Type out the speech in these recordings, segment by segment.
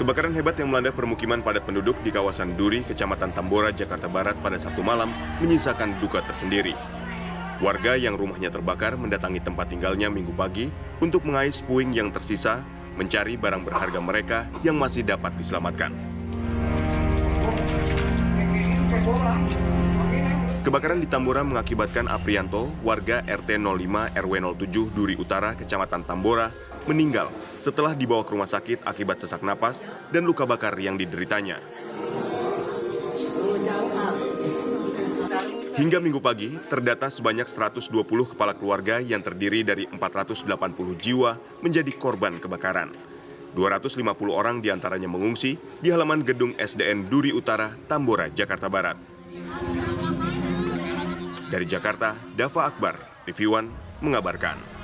Kebakaran hebat yang melanda permukiman padat penduduk di kawasan Duri, Kecamatan Tambora, Jakarta Barat pada Sabtu malam menyisakan duka tersendiri. Warga yang rumahnya terbakar mendatangi tempat tinggalnya Minggu pagi untuk mengais puing yang tersisa, mencari barang berharga mereka yang masih dapat diselamatkan. Kebakaran di Tambora mengakibatkan Aprianto, warga RT 05 RW 07 Duri Utara, Kecamatan Tambora, meninggal setelah dibawa ke rumah sakit akibat sesak napas dan luka bakar yang dideritanya. Hingga Minggu pagi, terdata sebanyak 120 kepala keluarga yang terdiri dari 480 jiwa menjadi korban kebakaran. 250 orang diantaranya mengungsi di halaman gedung SDN Duri Utara, Tambora, Jakarta Barat. Dari Jakarta, Dava Akbar, TV One, mengabarkan.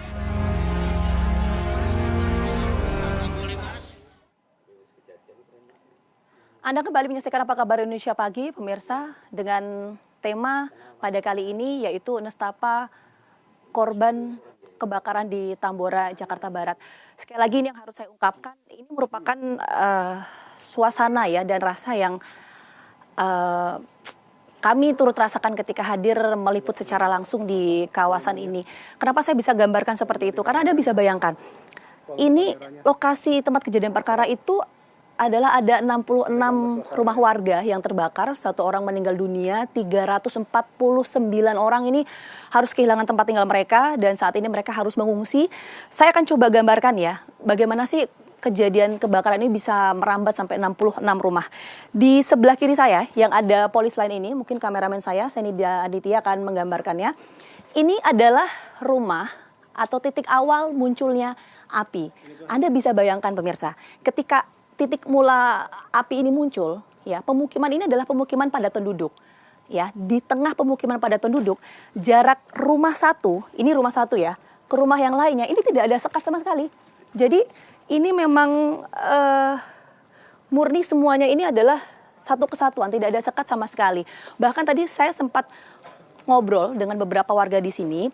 Anda kembali menyaksikan Apa Kabar Indonesia Pagi, pemirsa, dengan tema pada kali ini yaitu nestapa korban kebakaran di Tambora, Jakarta Barat. Sekali lagi ini yang harus saya ungkapkan, ini merupakan suasana ya dan rasa yang kami turut rasakan ketika hadir meliput secara langsung di kawasan ini. Kenapa saya bisa gambarkan seperti itu? Karena Anda bisa bayangkan, ini lokasi tempat kejadian perkara itu adalah ada 66 rumah warga yang terbakar, 1 orang meninggal dunia, 349 orang ini harus kehilangan tempat tinggal mereka dan saat ini mereka harus mengungsi. Saya akan coba gambarkan ya, bagaimana sih kejadian kebakaran ini bisa merambat sampai 66 rumah. Di sebelah kiri saya yang ada polis lain ini, mungkin kameramen saya, Senida Aditya akan menggambarkannya. Ini adalah rumah atau titik awal munculnya api. Anda bisa bayangkan pemirsa, ketika titik mula api ini muncul, ya, pemukiman ini adalah pemukiman padat penduduk. Ya, di tengah pemukiman padat penduduk, jarak rumah satu, ini rumah satu ya, ke rumah yang lainnya, ini tidak ada sekat sama sekali. Jadi, ini memang murni semuanya ini adalah satu kesatuan, tidak ada sekat sama sekali. Bahkan tadi saya sempat ngobrol dengan beberapa warga di sini.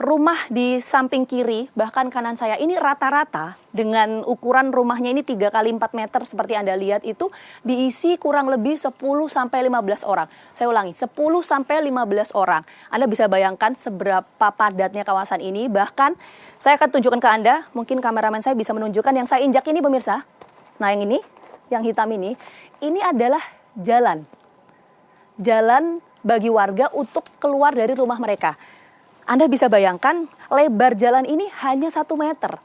Rumah di samping kiri, bahkan kanan saya, ini rata-rata dengan ukuran rumahnya ini 3 kali 4 meter seperti Anda lihat itu diisi kurang lebih 10 sampai 15 orang. Saya ulangi, 10 sampai 15 orang. Anda bisa bayangkan seberapa padatnya kawasan ini. Bahkan saya akan tunjukkan ke Anda, mungkin kameramen saya bisa menunjukkan yang saya injak ini pemirsa. Nah yang ini, yang hitam ini adalah jalan. Jalan bagi warga untuk keluar dari rumah mereka. Anda bisa bayangkan lebar jalan ini hanya 1 meter.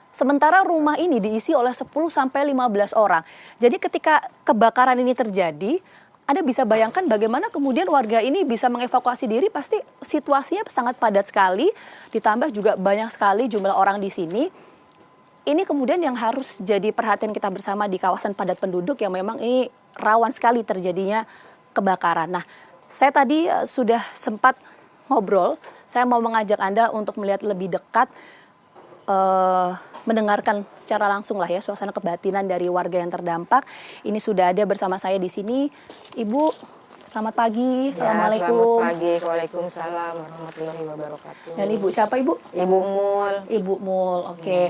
Sementara rumah ini diisi oleh 10 sampai 15 orang. Jadi ketika kebakaran ini terjadi, Anda bisa bayangkan bagaimana kemudian warga ini bisa mengevakuasi diri, pasti situasinya sangat padat sekali, ditambah juga banyak sekali jumlah orang di sini. Ini kemudian yang harus jadi perhatian kita bersama di kawasan padat penduduk yang memang ini rawan sekali terjadinya kebakaran. Nah, saya tadi sudah sempat ngobrol, saya mau mengajak Anda untuk melihat lebih dekat, mendengarkan secara langsung lah ya suasana kebatinan dari warga yang terdampak. Ini sudah ada bersama saya di sini, Ibu. Selamat pagi, Assalamualaikum. Selamat pagi, Waalaikumsalam warahmatullahi wabarakatuh. Dan Ibu siapa Ibu? Ibu Mul. Ibu Mul, oke.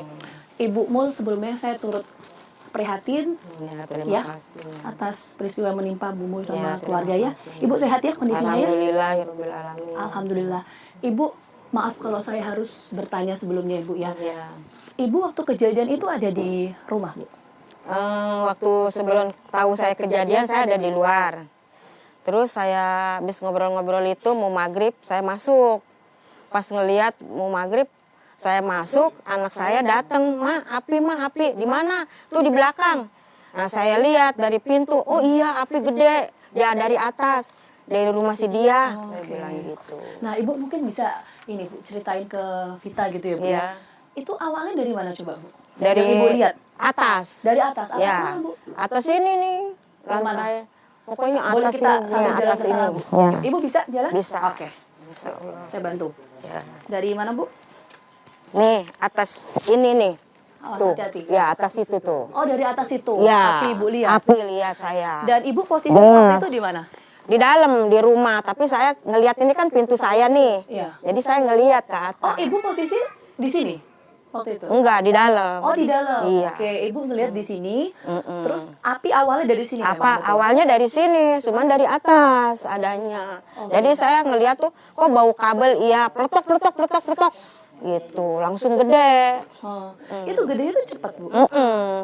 Ibu Mul, sebelumnya saya turut prihatin Ya, terima ya kasih. atas peristiwa yang menimpa Bu Mul sama Ya, keluarga ya. kasih. Ibu sehat ya kondisinya ya? Alhamdulillahirrahmanirrahim. Alhamdulillah. Ibu, maaf kalau saya harus bertanya sebelumnya Ibu ya. Ya. Ibu waktu kejadian itu ada di rumah Bu? Waktu sebelum tahu saya kejadian, saya ada di luar. Terus saya habis ngobrol-ngobrol itu mau maghrib, saya masuk. Pas ngelihat mau maghrib, saya masuk, anak saya datang, Ma, api, di mana? Tuh di belakang. Nah saya lihat dari pintu, oh iya api gede, dia dari atas, dari rumah si dia. Saya bilang gitu. Nah Ibu mungkin bisa ini Bu, ceritain ke Vita gitu ya Bu. Iya. Itu awalnya dari mana coba Bu? Dari Yang Ibu lihat? atas. Dari atas Ya. mana, Bu? Atas ini nih, Yang mana? lantai. Pokoknya Boleh atas kita ini, sambil ya, jalan atas ke ini. sana Bu? Ya. Ibu bisa jalan? Bisa. Oke, Insya Allah. saya bantu. Ya. Dari mana Bu? Nih, atas ini nih. Awas Tuh, hati-hati. ya atas itu tuh. Oh dari atas itu, Ya, api Ibu lihat. api lihat saya. Dan Ibu posisi waktu itu di mana? Di dalam, di rumah. Tapi saya ngelihat ini kan pintu saya nih. Iya. Jadi saya ngelihat ke atas. Oh Ibu posisi di sini? waktu itu? Enggak, di dalam. Oh, di dalam. Iya. Oke, Ibu ngelihat di sini. Terus api awalnya dari sini memang, betul? Awalnya dari sini, cuman dari atas adanya. Jadi saya ngeliat tuh, kok bau kabel, iya, peletok, peletok, peletok, peletok. Gitu, langsung gede. Itu gede itu cepat, Bu?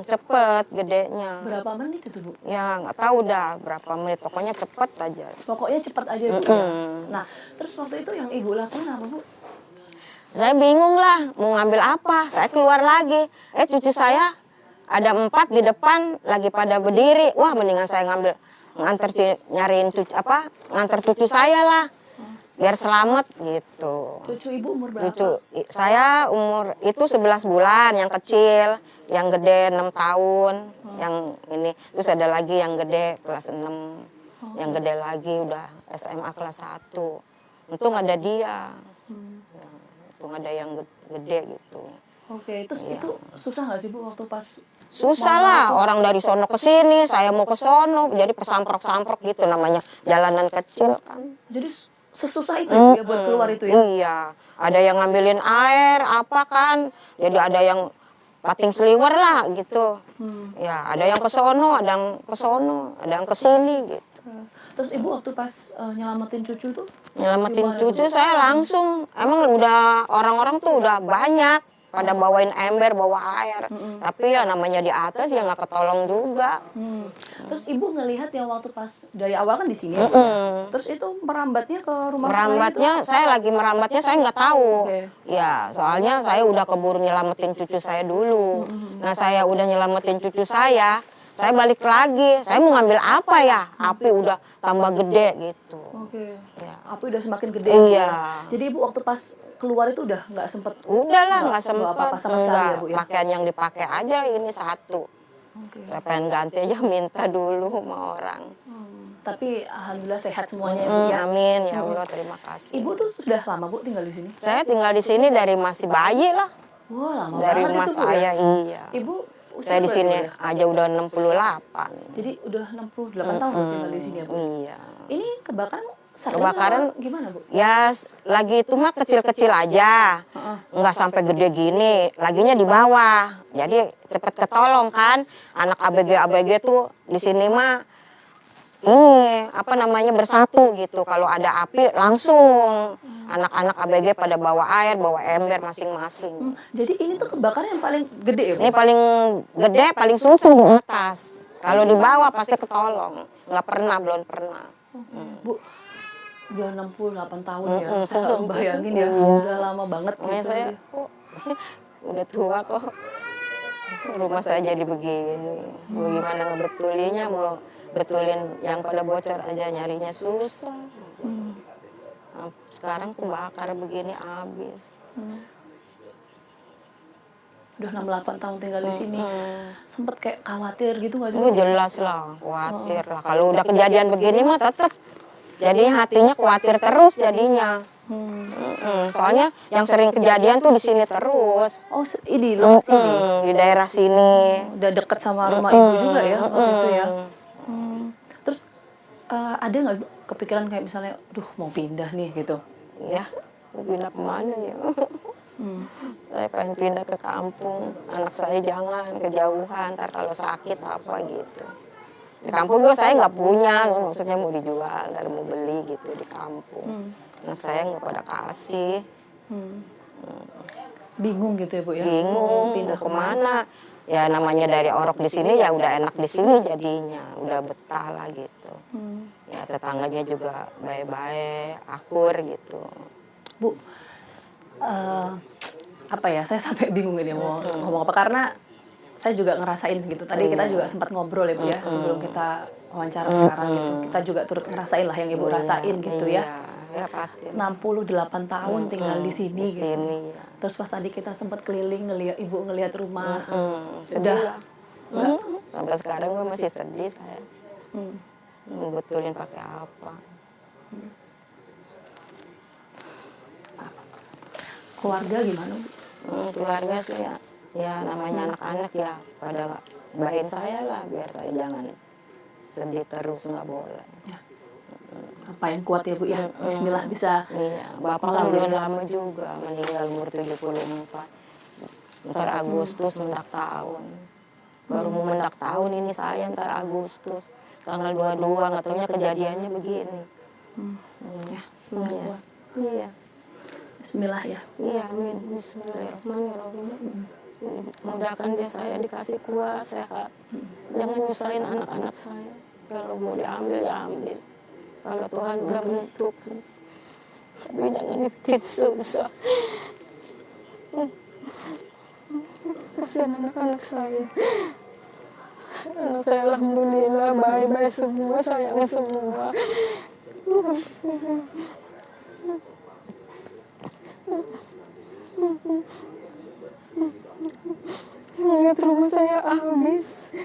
Cepet gedenya. Berapa menit itu, Bu? Ya nggak tahu dah berapa menit, pokoknya cepet aja. Pokoknya cepat aja, Bu. Ya? Nah, terus waktu itu yang Ibu lakukan apa, Bu? Saya bingung lah, mau ngambil apa. Saya keluar lagi. Cucu saya ada 4 di depan lagi pada berdiri. Wah, mendingan saya nganter cucu saya lah. Biar selamat gitu. Cucu Ibu umur berapa? Saya umur itu 11 bulan, yang kecil, yang gede 6 tahun, yang ini. Terus ada lagi yang gede kelas 6. Yang gede lagi udah SMA kelas 1. Untung ada dia. Untung ada yang gede gitu. Oke, terus itu susah nggak sih, Bu, waktu pas? Susah lah, orang dari sono ke sini, saya mau ke sono, jadi pesamprok-samprok gitu namanya, jalanan kecil kan. Jadi sesusah itu ya buat keluar itu ya? Iya, ada yang ngambilin air, apa kan, jadi ada yang pating seliwer lah gitu. Ya, ada yang ke sono, ada yang ke sono, ada yang ke sini gitu. Terus Ibu waktu pas nyelamatin cucu tuh? Nyelamatin cucu saya langsung, emang udah orang-orang tuh udah banyak pada bawain ember, bawa air. Tapi ya namanya di atas ya nggak ketolong juga. Terus Ibu ngelihat yang waktu pas dari awal kan di sini ya, Bu, ya? Terus itu merambatnya ke rumah Merambatnya, saya lagi merambatnya saya nggak tahu. Oke. Ya, soalnya saya udah keburu nyelamatin cucu saya dulu. Nah, saya udah nyelamatin cucu saya balik lagi. Saya mau ngambil apa ya? Api udah tambah gede gitu. Oke. Ya. Api udah semakin gede. Iya. Jadi Ibu waktu pas keluar itu udah nggak sempet? Udah lah, nggak bawa apa-apa sempet. sama sekali ya, Bu, ya? Pakaian yang dipakai aja ini satu. Oke. Saya pengen ganti aja, minta dulu sama orang. Tapi alhamdulillah sehat semuanya ya, Bu, ya? Amin, ya Allah, terima kasih. Ibu tuh sudah lama, Bu, tinggal di sini? Saya tinggal di sini dari masih bayi lah. Wah, lama Dari banget mas itu, Bu, ya? ayah, iya. Ibu usia Saya di berapa, sini Bu, ya? aja udah 68. Jadi udah 68 tahun Bu, tinggal di sini ya, Bu? Iya. Ini kebakaran sadar Kebakaran atau gimana, Bu? ya lagi itu mah kecil-kecil aja. Nggak sampai gede gini, laginya di bawah. Jadi cepet ketolong kan. Anak ABG tuh di sini mah ini apa namanya bersatu gitu. Kalau ada api langsung anak-anak ABG pada bawa air, bawa ember masing-masing. Jadi ini tuh kebakaran yang paling gede ya, Bu? Ini paling gede, paling susah di atas. Kalau di bawah pasti ketolong. Nggak pernah, belum pernah. Bu, udah 68 tahun ya. Saya nggak bayangin ya, udah lama banget Makanya gitu. saya kok udah tua kok rumah saya jadi begini. Mau gimana ngebetulinnya, mau betulin yang pada bocor aja nyarinya susah. Nah, sekarang kebakar begini habis. Udah 68 tahun tinggal di sini. Sempet kayak khawatir gitu nggak sih? Itu jelas lah, khawatir lah. Kalau udah kejadian begini mah tetap jadinya hatinya khawatir terus jadinya. Soalnya yang sering kejadian tuh di sini terus. Oh, ini lokasi ini. Di daerah sini. Udah deket sama rumah Ibu juga ya waktu itu ya. Terus ada nggak Bu, kepikiran kayak misalnya, duh mau pindah nih gitu? Ya, mau pindah kemana ya? Saya pengen pindah ke kampung. Anak saya jangan kejauhan, ntar kalau sakit apa gitu. Di kampung gue saya nggak punya, maksudnya mau dijual, ntar mau beli gitu di kampung. Anak saya nggak pada kasih. Bingung gitu ya, Bu ya? Bingung, Pindah mau kemana? Ya namanya dari orok di sini ya udah enak di sini jadinya, udah betah lah gitu. Ya tetangganya juga baik-baik, akur gitu. Bu, apa ya, saya sampai bingung ini mau ngomong apa, karena saya juga ngerasain gitu. Tadi kita juga sempat ngobrol ya, Bu ya, sebelum kita wawancara sekarang gitu. Kita juga turut ngerasain lah yang Ibu rasain gitu ya. Ya pasti. 68 tahun tinggal di sini gitu. Ya. Terus pas tadi kita sempat keliling Ibu ngelihat rumah. Sedih lah. Sampai sekarang gue masih sedih saya. Betulin pakai apa? Keluarga gimana, Bu? Keluarga sih ya namanya anak-anak ya pada bahin saya lah biar saya jangan sedih terus, nggak boleh. Apa yang kuat ya, Bu ya? Bismillah bisa. Iya, bapak kan belum lama juga meninggal umur 74. ntar Agustus mendak tahun. Baru mau mendak tahun ini saya ntar Agustus. Tanggal 22 nggak taunya kejadiannya begini. Ya, Iya. Iya. Bismillah ya. Iya, amin. Bismillahirrahmanirrahim. Mudahkan dia saya dikasih kuat, sehat. Jangan nyusahin anak-anak saya. Kalau mau diambil, ya ambil. Kalau Tuhan udah menentukan. Tapi jangan bikin susah. Kasihan anak-anak saya. Anak saya alhamdulillah baik-baik semua, sayang semua. Lihat rumah saya habis.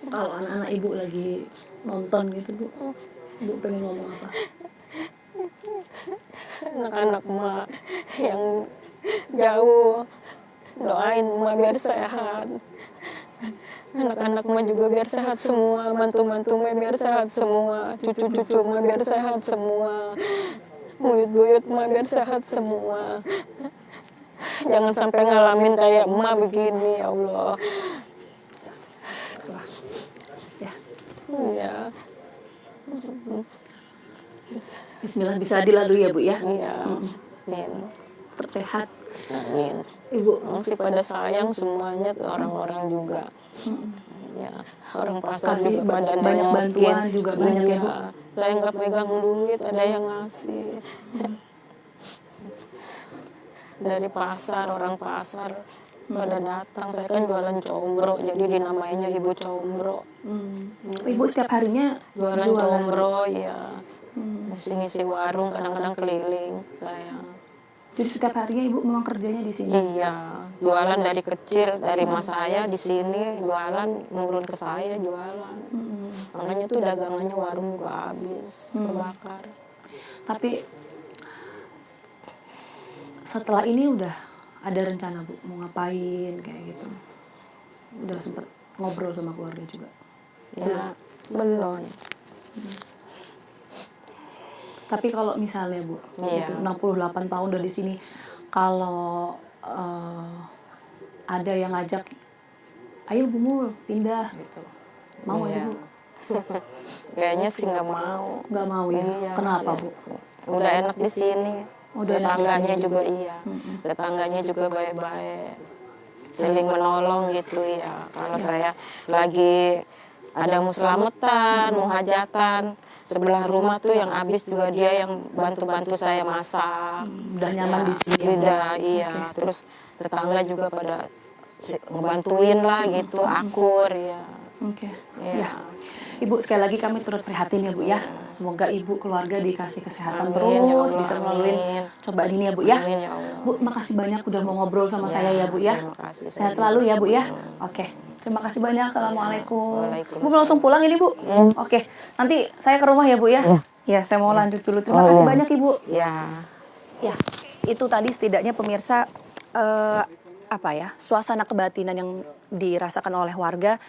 Kalau anak-anak ibu lagi nonton gitu bu, ibu pengen ngomong apa? Anak-anak mah yang jauh doain mah biar sehat. Anak-anak mah juga biar sehat semua, mantu-mantu mah biar sehat semua, cucu-cucu mah biar sehat semua, buyut-buyut mah biar sehat semua. Jangan sampai ngalamin kayak emak begini, ya Allah. Ya. Iya. Bismillah bisa dilalui ya bu ya. Iya. Amin. Tersehat. Amin. Ibu Masih pada sayang semuanya tuh orang-orang juga. Ya, orang pasar Kasih juga pada banyak nengokin. bantuan juga banyak ya, Bu. Saya nggak pegang duit, ada yang ngasih. Dari pasar, orang pasar pada datang. Saya kan jualan combro, jadi dinamainya Ibu Combro. Ibu setiap harinya Jualan combro, ya. Ngisi-ngisi warung, kadang-kadang keliling saya. Jadi setiap harinya ibu memang kerjanya di sini. Iya, jualan dari kecil, dari mas saya di sini jualan, nurun ke saya jualan. Makanya tuh dagangannya warung juga habis, kebakar. Tapi setelah ini udah ada rencana bu mau ngapain kayak gitu? Udah sempet ngobrol sama keluarga juga? Ya, belum. Tapi kalau misalnya bu, Iya. gitu, 68 tahun udah di sini, kalau ada yang ngajak, ayo Bu Mul pindah gitu, mau Iya. ya Bu? Kayaknya sih nggak mau. Nggak mau ya? Iya, Kenapa sih. Bu? Udah enak di sini. Udah enak di Tetangganya sini juga iya. Tetangganya juga baik-baik. Saling menolong gitu ya. Kalau saya lagi ada mau selamatan, mau hajatan, sebelah rumah tuh yang habis juga dia yang bantu-bantu saya masak. Udah nyaman di sini ya, Bu? Udah, iya. Terus tetangga juga pada ngebantuin lah gitu, akur ya. Oke. Iya. Ya. Ibu sekali lagi kami turut prihatin ya Bu ya. Semoga ibu keluarga dikasih kesehatan Amin, terus, ya Allah, bisa melalui amin. cobaan ini ya Bu ya. Amin, ya Allah. Bu, makasih banyak udah mau ngobrol sama saya ya Bu ya. Terima kasih. Sehat selalu ya Bu ya. Oke. Terima kasih banyak. Assalamualaikum. Waalaikumsalam. Bu mau langsung pulang ini Bu? Oke. Nanti saya ke rumah ya Bu ya. Ya, saya mau lanjut dulu. Terima kasih banyak Ibu. Ya. Ya, itu tadi setidaknya pemirsa apa ya, suasana kebatinan yang dirasakan oleh warga.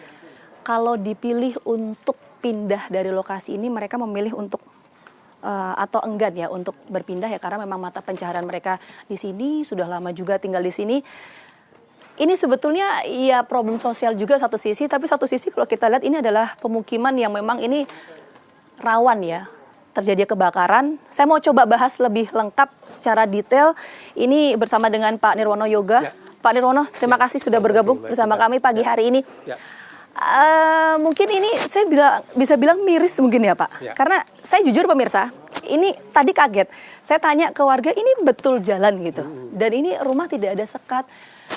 Kalau dipilih untuk pindah dari lokasi ini, mereka memilih untuk atau enggan ya untuk berpindah ya, karena memang mata pencaharian mereka di sini, sudah lama juga tinggal di sini. Ini sebetulnya ya problem sosial juga satu sisi, tapi satu sisi kalau kita lihat ini adalah pemukiman yang memang ini rawan ya terjadi kebakaran. Saya mau coba bahas lebih lengkap secara detail ini bersama dengan Pak Nirwono Yoga. Ya. Pak Nirwono, terima kasih sudah bergabung bersama kami pagi hari ini. Ya. Mungkin ini saya bisa bilang miris mungkin ya Pak. Ya. Karena saya jujur pemirsa, ini tadi kaget. Saya tanya ke warga, ini betul jalan gitu. Dan ini rumah tidak ada sekat.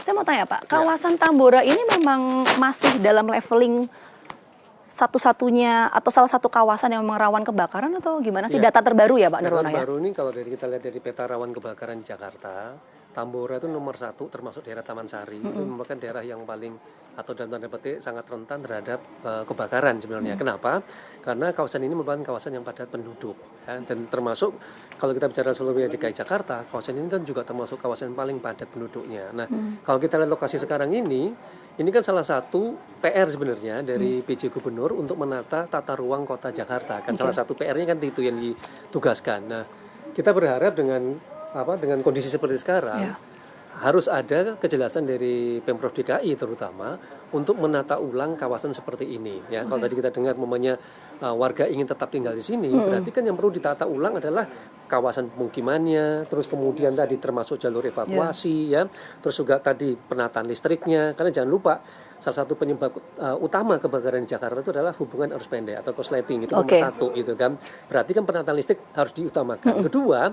Saya mau tanya Pak, kawasan Tambora ini memang masih dalam leveling satu-satunya atau salah satu kawasan yang memang rawan kebakaran atau gimana sih? Data terbaru ya Pak Nirwono ya? Data terbaru ini kalau kita lihat dari peta rawan kebakaran di Jakarta, Tambora itu nomor 1 termasuk daerah Taman Sari. Itu merupakan daerah yang paling atau dalam tanda petik sangat rentan terhadap kebakaran sebenarnya. Kenapa? Karena kawasan ini merupakan kawasan yang padat penduduk, ya. Dan termasuk kalau kita bicara seluruh wilayah DKI Jakarta, kawasan ini kan juga termasuk kawasan paling padat penduduknya. Nah, kalau kita lihat lokasi sekarang ini kan salah satu PR sebenarnya dari PJ Gubernur untuk menata tata ruang kota Jakarta. Kan salah satu PR-nya kan itu yang ditugaskan. Nah, kita berharap dengan kondisi seperti sekarang harus ada kejelasan dari Pemprov DKI terutama untuk menata ulang kawasan seperti ini. Ya, kalau tadi kita dengar namanya warga ingin tetap tinggal di sini, berarti kan yang perlu ditata ulang adalah kawasan pemukimannya, terus kemudian tadi termasuk jalur evakuasi, ya, terus juga tadi penataan listriknya. Karena jangan lupa salah satu penyebab utama kebakaran di Jakarta itu adalah hubungan arus pendek atau korsleting, itu nomor 1 gitu kan. Berarti kan penataan listrik harus diutamakan. Kedua,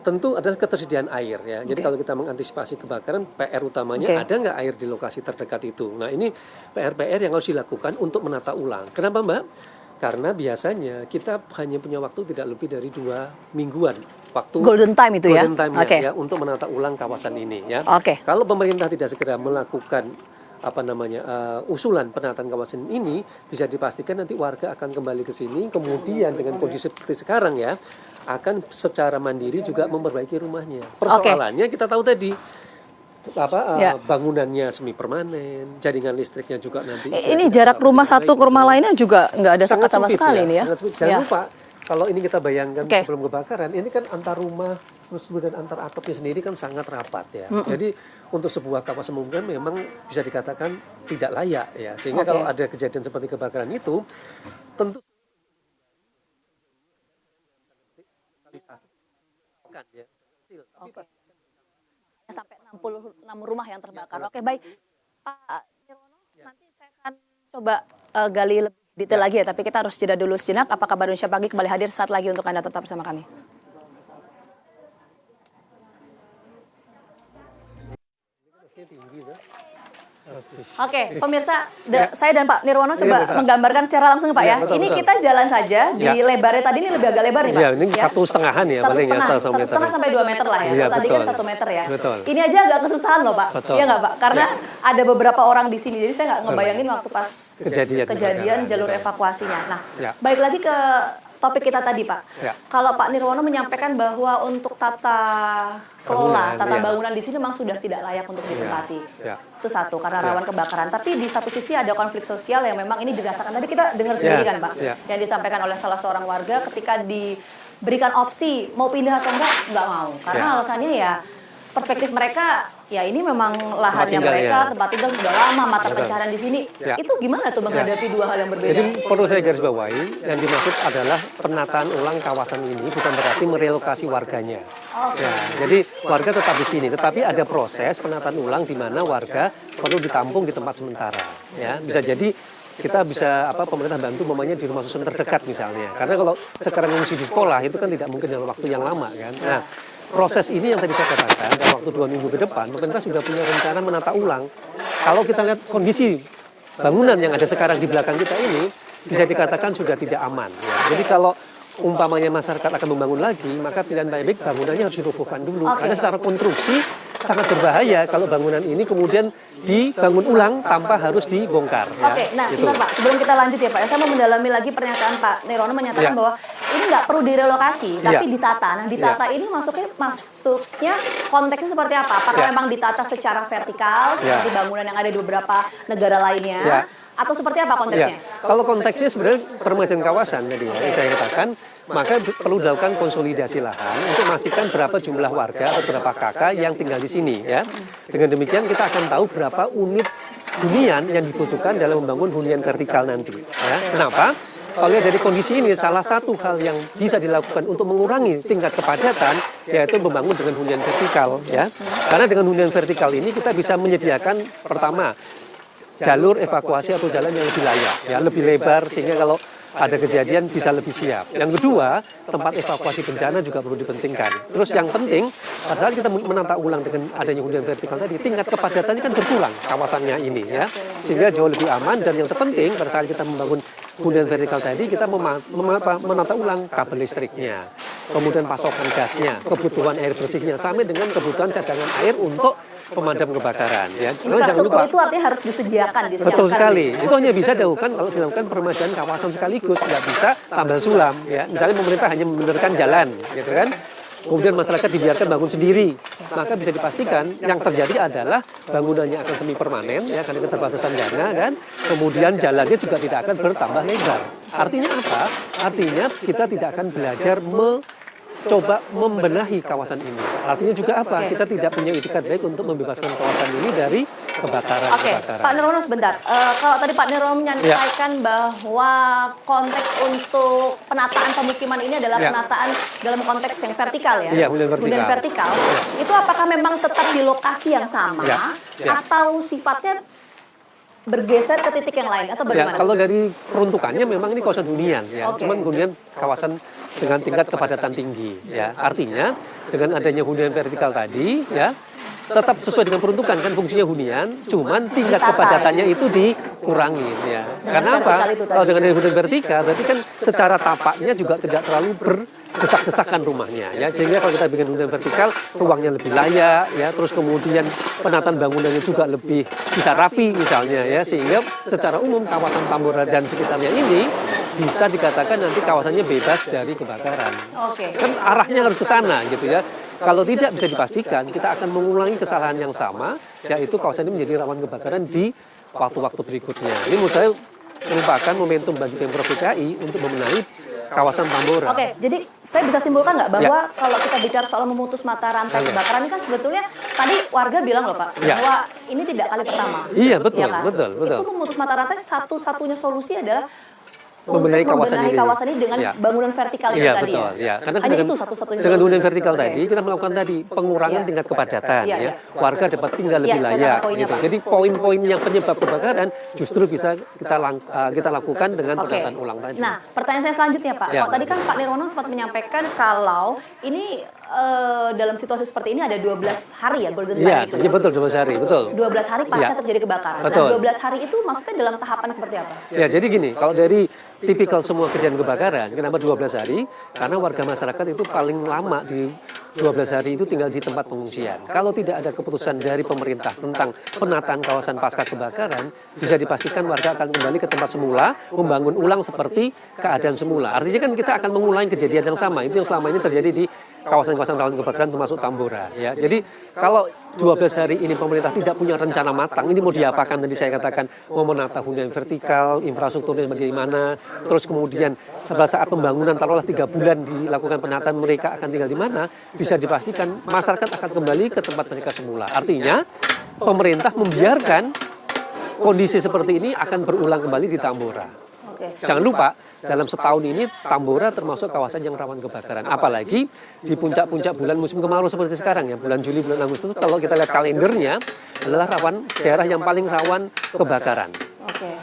tentu adalah ketersediaan air, ya. Jadi kalau kita mengantisipasi kebakaran, PR utamanya ada nggak air di lokasi terdekat itu. Nah, ini PR-PR yang harus dilakukan untuk menata ulang. Kenapa, Mbak? Karena biasanya kita hanya punya waktu tidak lebih dari 2 mingguan waktu Golden time itu ya. Golden time ya untuk menata ulang kawasan ini, ya. Kalau pemerintah tidak segera melakukan usulan penataan kawasan ini, bisa dipastikan nanti warga akan kembali ke sini, kemudian dengan kondisi seperti sekarang ya, akan secara mandiri juga memperbaiki rumahnya. Persoalannya kita tahu tadi bangunannya semi permanen, jaringan listriknya juga nanti. Ini jarak rumah satu ke rumah lainnya juga nggak ada sekat sama sekali nih ya. Jangan lupa kalau ini kita bayangkan sebelum kebakaran, ini kan antar rumah terus kemudian antar atapnya sendiri kan sangat rapat ya. Jadi untuk sebuah kawasan pemukiman memang bisa dikatakan tidak layak ya. Sehingga kalau ada kejadian seperti kebakaran itu tentu sampai 66 rumah yang terbakar. Oke, baik. Pak Nirwono, nanti saya akan coba gali lebih detail lagi ya, tapi kita harus jeda dulu sejenak. Apa kabar Indonesia Pagi kembali hadir saat lagi untuk Anda tetap bersama kami. Oke, pemirsa, saya dan Pak Nirwono coba menggambarkan secara langsung Pak ya. Ini kita jalan saja di lebarnya tadi, ini lebih agak lebar nih Pak. Iya, ini 1,5-an ya paling ya. 1,5 sampai 2 meter lah ya. Iya, Tadi kan 1 meter ya. Betul. Ini aja agak kesusahan loh Pak. Iya nggak Pak? Karena ada beberapa orang di sini, jadi saya nggak ngebayangin waktu pas kejadian jalur evakuasinya. Nah, baik lagi ke topik kita tadi Pak. Kalau Pak Nirwono menyampaikan bahwa untuk tata kelola, tata bangunan di sini memang sudah tidak layak untuk ditempati. Itu satu, karena rawan kebakaran. Tapi di satu sisi ada konflik sosial yang memang ini dirasakan. Tadi kita dengar sendiri kan Pak, yang disampaikan oleh salah seorang warga ketika diberikan opsi mau pindah atau enggak mau. Karena alasannya ya perspektif mereka, ya ini memang lahannya mereka, tempat tinggal sudah lama, mata pencaharian di sini. Itu gimana tuh menghadapi dua hal yang berbeda? Jadi perlu saya garis bawahi, yang dimaksud adalah penataan ulang kawasan ini bukan berarti merelokasi warganya. Jadi warga tetap di sini, tetapi ada proses penataan ulang di mana warga perlu ditampung di tempat sementara. Ya, bisa jadi kita bisa pemerintah bantu mamanya di rumah susun terdekat misalnya. Karena kalau sekarang mengungsi di sekolah itu kan tidak mungkin dalam waktu yang lama kan. Nah, proses ini yang tadi saya katakan, dalam waktu 2 minggu ke depan, pemerintah sudah punya rencana menata ulang. Kalau kita lihat kondisi bangunan yang ada sekarang di belakang kita ini, bisa dikatakan sudah tidak aman. Ya. Jadi kalau umpamanya masyarakat akan membangun lagi, maka pilihan baik bangunannya harus dirobohkan dulu. Karena secara konstruksi sangat berbahaya kalau bangunan ini kemudian dibangun ulang tanpa harus dibongkar. Nah sebentar Pak, sebelum kita lanjut ya Pak, saya mau mendalami lagi pernyataan Pak Nirwono menyatakan bahwa ini nggak perlu direlokasi, tapi ditata. Nah ditata ini masuknya konteksnya seperti apa? Apakah memang ditata secara vertikal seperti bangunan yang ada di beberapa negara lainnya? Atau seperti apa konteksnya? Kalau konteksnya sebenarnya peremajaan kawasan tadi ya, saya katakan, maka perlu dilakukan konsolidasi lahan untuk memastikan berapa jumlah warga atau berapa kakak yang tinggal di sini ya. Dengan demikian kita akan tahu berapa unit hunian yang dibutuhkan dalam membangun hunian vertikal nanti. Ya. Kenapa? Kalau lihat dari kondisi ini, salah satu hal yang bisa dilakukan untuk mengurangi tingkat kepadatan yaitu membangun dengan hunian vertikal ya. Karena dengan hunian vertikal ini kita bisa menyediakan pertama jalur evakuasi atau jalan yang lebih layak, ya lebih lebar sehingga kalau ada kejadian bisa lebih siap. Yang kedua, tempat evakuasi bencana juga perlu dipentingkan. Terus yang penting, pada saat kita menata ulang dengan adanya hunian vertikal tadi, tingkat kepadatannya kan berkurang kawasannya ini ya, sehingga jauh lebih aman. Dan yang terpenting pada saat kita membangun hunian vertikal tadi, kita menata ulang kabel listriknya, kemudian pasokan gasnya, kebutuhan air bersihnya, sampai dengan kebutuhan cadangan air untuk pemadam kebakaran. Ya. Infrastruktur itu artinya harus disediakan, disiapkan. Betul sekali. Itu hanya bisa dilakukan kalau dilakukan peremajaan kawasan sekaligus, nggak bisa tambal sulam. Ya. Misalnya pemerintah hanya membenarkan jalan, gitu kan? Kemudian masyarakat dibiarkan bangun sendiri, maka bisa dipastikan yang terjadi adalah bangunannya akan semi permanen, ya, karena keterbatasan dana, kan. Kemudian jalannya juga tidak akan bertambah lebar. Artinya apa? Artinya kita tidak akan belajar coba membenahi kawasan ini. Artinya juga apa? Kita tidak punya itikat baik untuk membebaskan kawasan ini dari kebakaran. Oke, Pak Nirwono sebentar. Kalau tadi Pak Nirwono menyampaikan bahwa konteks untuk penataan pemukiman ini adalah penataan dalam konteks yang vertikal ya? Iya, hunian vertikal. Hunian vertikal. Itu apakah memang tetap di lokasi yang sama atau sifatnya bergeser ke titik yang lain atau bagaimana? Ya, kalau dari peruntukannya memang ini kawasan hunian ya, cuman hunian kawasan dengan tingkat kepadatan tinggi ya. Artinya dengan adanya hunian vertikal tadi ya, tetap sesuai dengan peruntukan kan fungsinya hunian, cuman tingkat kepadatannya itu dikurangi ya. Karena apa? Kalau dengan hunian vertikal berarti kan secara tapaknya juga tidak terlalu berdesak-desakan rumahnya ya. Sehingga kalau kita bikin hunian vertikal ruangnya lebih layak ya, terus kemudian penataan bangunannya juga lebih bisa rapi misalnya ya, sehingga secara umum kawasan Tambora dan sekitarnya ini bisa dikatakan nanti kawasannya bebas dari kebakaran. Kan arahnya harus ke sana gitu ya. Kalau tidak bisa dipastikan kita akan mengulangi kesalahan yang sama, yaitu kawasan ini menjadi rawan kebakaran di waktu-waktu berikutnya. Ini menurut saya merupakan momentum bagi Pemprov DKI untuk membenahi kawasan Tambora. Oke, jadi saya bisa simpulkan nggak bahwa kalau kita bicara soal memutus mata rantai kebakaran ini kan sebetulnya tadi warga bilang loh Pak bahwa ini tidak kali pertama. Iya betul, ya kan? betul. Itu memutus mata rantai satu-satunya solusi adalah membenahi kawasan ini dengan bangunan vertikal itu tadi betul, ya. Karena hanya itu satu-satunya dengan hunian vertikal tadi kita melakukan tadi pengurangan tingkat kepadatan ya. Warga dapat tinggal lebih layak gitu. Jadi poin-poin yang penyebab kebakaran justru bisa kita lakukan dengan penataan ulang tadi. Nah, pertanyaan saya selanjutnya Pak. Kalau tadi kan Pak Nirwono sempat menyampaikan kalau ini dalam situasi seperti ini ada 12 hari ya golden time itu. Iya, betul 12 hari, betul. 12 hari pasca terjadi kebakaran. Betul. Nah, 12 hari itu maksudnya dalam tahapan seperti apa? Ya, jadi gini, kalau dari tipikal semua kejadian kebakaran, kenapa 12 hari? Karena warga masyarakat itu paling lama di 12 hari itu tinggal di tempat pengungsian. Kalau tidak ada keputusan dari pemerintah tentang penataan kawasan pasca kebakaran, bisa dipastikan warga akan kembali ke tempat semula, membangun ulang seperti keadaan semula. Artinya kan kita akan mengulangi kejadian yang sama. Itu yang selama ini terjadi di kawasan-kawasan rawan kebakaran termasuk Tambora. Ya. Jadi kalau 12 hari ini pemerintah tidak punya rencana matang, ini mau diapakan? Tadi saya katakan mau menata hunian vertikal, infrastrukturnya bagaimana, terus kemudian pada saat pembangunan taruhlah 3 bulan dilakukan penataan, mereka akan tinggal di mana, bisa dipastikan masyarakat akan kembali ke tempat mereka semula. Artinya pemerintah membiarkan kondisi seperti ini akan berulang kembali di Tambora. Jangan lupa, dalam setahun ini Tambora termasuk kawasan yang rawan kebakaran. Apalagi di puncak-puncak bulan musim kemarau seperti sekarang ya, bulan Juli, bulan Agustus, kalau kita lihat kalendernya adalah daerah yang paling rawan kebakaran.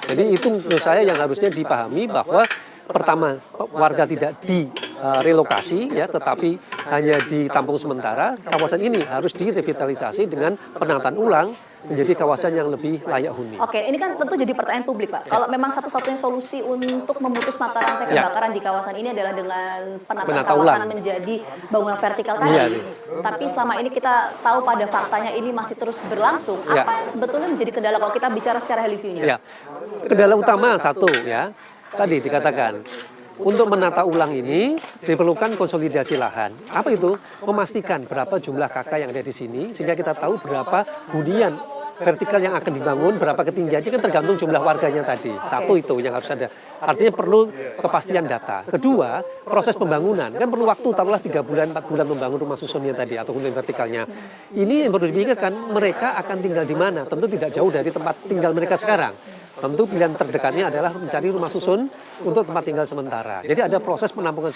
Jadi itu menurut saya yang harusnya dipahami bahwa pertama warga tidak direlokasi ya, tetapi hanya ditampung sementara. Kawasan ini harus direvitalisasi dengan penataan ulang menjadi kawasan yang lebih layak huni. Oke, ini kan tentu jadi pertanyaan publik Pak. Kalau memang satu-satunya solusi untuk memutus mata rantai kebakaran di kawasan ini adalah dengan penataan kawasan menjadi bangunan vertikal tadi. Tapi selama ini kita tahu pada faktanya ini masih terus berlangsung. Apa sebetulnya menjadi kendala kalau kita bicara secara heliviewnya? Kendala utama satu ya. Tadi dikatakan, untuk menata ulang ini diperlukan konsolidasi lahan. Apa itu? Memastikan berapa jumlah KK yang ada di sini, sehingga kita tahu berapa hunian vertikal yang akan dibangun, berapa ketinggiannya kan tergantung jumlah warganya tadi. Satu itu yang harus ada. Artinya perlu kepastian data. Kedua, proses pembangunan. Kan perlu waktu, taruhlah 3 bulan, 4 bulan membangun rumah susunnya tadi atau hunian vertikalnya. Ini yang perlu dipikirkan, mereka akan tinggal di mana? Tentu tidak jauh dari tempat tinggal mereka sekarang. Tentu pilihan terdekatnya adalah mencari rumah susun untuk tempat tinggal sementara. Jadi ada proses penampungan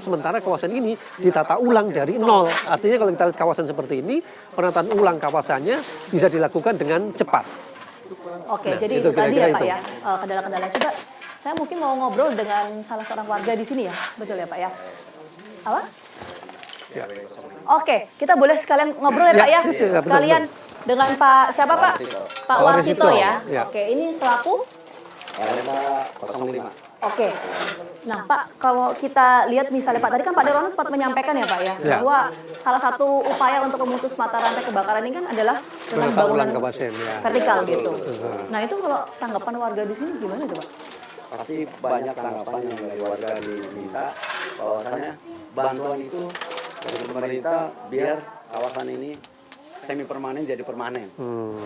sementara kawasan ini ditata ulang dari nol. Artinya kalau kita lihat kawasan seperti ini, penataan ulang kawasannya bisa dilakukan dengan cepat. Oke, jadi itu tadi ya Pak ya, kendala-kendala. Coba Saya mungkin mau ngobrol dengan salah seorang warga di sini ya, betul ya Pak ya? Apa? Ya. Oke, kita boleh sekalian ngobrol ya Pak ya? betul. Sekalian dengan Pak siapa Pak? Pak Warsito ya? Ya. Oke, ini selaku? Arema 05. Oke. Nah Pak, kalau kita lihat misalnya Pak, tadi kan Pak Nirwono sempat menyampaikan ya Pak ya, Ya. bahwa salah satu upaya untuk memutus mata rantai kebakaran ini kan adalah dengan Menata ulang bangunan kawasan, ya. vertikal gitu. Nah itu kalau tanggapan warga di sini gimana tuh Pak? Pasti banyak tanggapan yang dari warga diminta bahwasannya bantuan itu dari pemerintah biar kawasan ini semi permanen jadi permanen.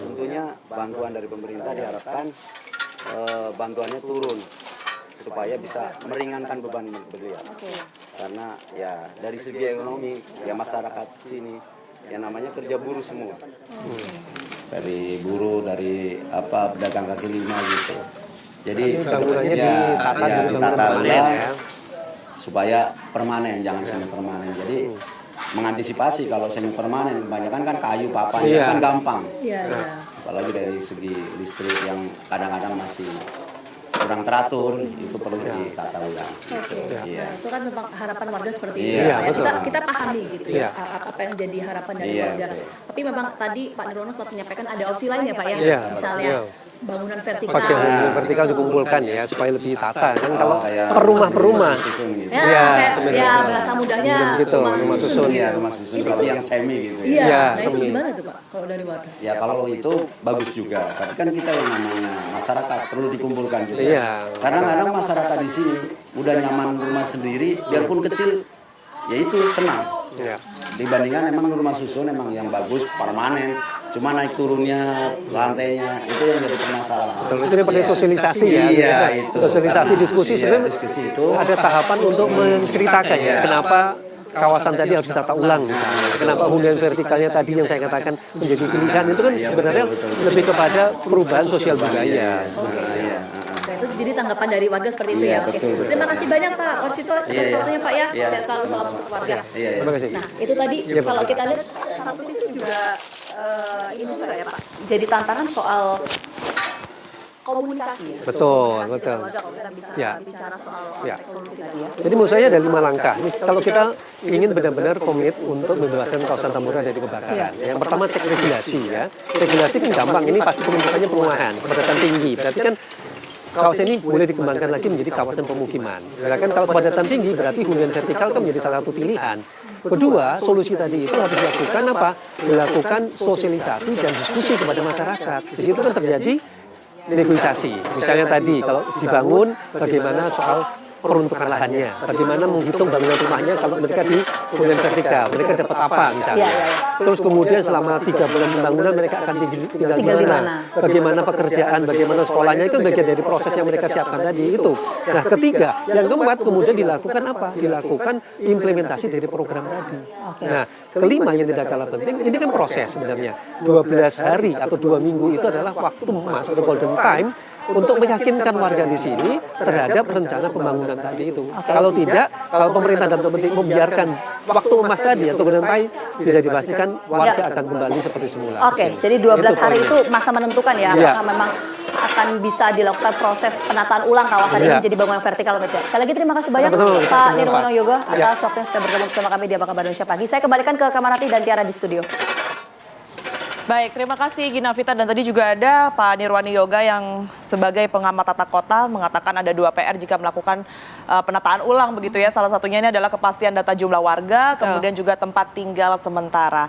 Tentunya bantuan dari pemerintah diharapkan bantuannya turun supaya bisa meringankan beban beliau. Karena ya dari segi ekonomi ya masyarakat sini yang namanya kerja buruh semua. Dari buruh, dari pedagang kaki lima gitu. Jadi Bangunannya ditata ulang ulang ya. supaya permanen, jangan semi permanen. Jadi mengantisipasi kalau semi permanen kebanyakan kan kayu papan Iya. kan gampang. Iya, iya. Apalagi dari segi listrik yang kadang-kadang masih kurang teratur, itu perlu ditata ulang. Iya. Nah, itu kan memang harapan warga seperti Iya, itu ya, Pak ya. betul. Kita pahami gitu ya, Iya. apa yang jadi harapan dari Iya, warga. betul. Tapi memang tadi Pak Nirwono sempat menyampaikan ada opsi lain ya Pak ya, Iya, misalnya iya. bangunan vertikal. Pakai vertikal dikumpulkan ya supaya lebih tata kan kalau kayak per rumah susun gitu. Ya, Iya, kayak benar. ya bahasa mudahnya Gitu, rumah susun. Iya, rumah susun tapi yang semi gitu ya. Iya, Iya, nah itu semi. gimana tuh Pak kalau dari warga? Ya kalau itu bagus juga, tapi kan kita yang namanya masyarakat perlu dikumpulkan juga. Iya. Kadang-kadang masyarakat di sini udah nyaman rumah sendiri, biarpun kecil, ya itu senang. Iya. Dibandingkan emang rumah susun emang yang bagus permanen, cuma naik turunnya lantainya itu yang jadi permasalahan. Betul, itu daripada sosialisasi ya. Iya itu. Sosialisasi Karena- diskusi iya, sebenarnya diskusi itu. ada tahapan untuk menceritakan ya kenapa kawasan tadi harus ditata ulang misalnya. Kenapa hunian vertikalnya tadi yang saya katakan menjadi pilihan itu kan sebenarnya lebih kepada perubahan sosial budaya. Iya. Nah, itu jadi tanggapan dari warga seperti itu Iya, ya. Oke. betul, betul. Terima kasih banyak Pak Warsito atas Iya, iya. waktunya Pak ya. Iya. Saya selalu salam untuk warga. Iya. Terima kasih. Nah, itu tadi Iya, kalau Pak. kita lihat satu sisi juga ini juga ya Pak. Jadi tantangan soal komunikasi ya. Betul, Komunikasi betul. dengan warga, kalau kita bisa Ya. bicara soal Ya. solusi tadi ya. Jadi menurut saya ada 5 langkah. Ini kalau kita ingin benar-benar komit untuk membebaskan kawasan Tambora dari kebakaran. Yang pertama cek regulasi ya. Regulasi kan gampang. Ini pasti pembentukannya perumahan, kepadatan tinggi. Berarti kan kawasan ini boleh dikembangkan lagi menjadi kawasan pemukiman. Ya kan kalau kepadatan tinggi berarti hunian vertikal kan menjadi salah satu pilihan. Kedua, solusi tadi itu harus dilakukan apa? Dilakukan sosialisasi dan diskusi kepada masyarakat. Di situ kan terjadi negosiasi. Misalnya tadi kalau dibangun bagaimana soal peruntukan lahannya, bagaimana menghitung bangunan rumahnya kalau mereka di hunian vertikal, mereka dapat apa misalnya. Iya, iya. Terus kemudian selama 3 bulan pembangunan mereka akan tinggal di Tinggal di mana, mana. bagaimana pekerjaan, bagaimana sekolahnya itu bagian dari proses yang mereka siapkan tadi itu. Nah ketiga, yang keempat kemudian dilakukan apa? Dilakukan implementasi dari program tadi. Nah kelima yang tidak kalah penting, ini kan proses sebenarnya. 12 hari atau 2 minggu itu adalah waktu emas atau golden time untuk meyakinkan warga di sini terhadap rencana pembangunan tadi itu. Kalau tidak, kalau pemerintah dan pemerintah membiarkan waktu emas tadi atau golden time, bisa dipastikan warga akan kembali seperti semula. Oke, jadi 12 hari itu masa menentukan ya, Iya. apakah memang akan bisa dilakukan proses penataan ulang kawasan ini Iya. menjadi bangunan vertikal atau tidak. Sekali lagi terima kasih banyak Sama-sama, Pak sama-sama, Nirwono Pak. Yoga Iya. atas waktu yang sudah bergabung bersama kami di Apa Kabar Indonesia Pagi. Saya kembalikan ke Kamarati dan Tiara di studio. Baik, terima kasih Gina Vita. Dan tadi juga ada Pak Nirwono Yoga yang sebagai pengamat tata kota mengatakan ada 2 PR jika melakukan penataan ulang begitu ya. Salah satunya ini adalah kepastian data jumlah warga, kemudian juga tempat tinggal sementara.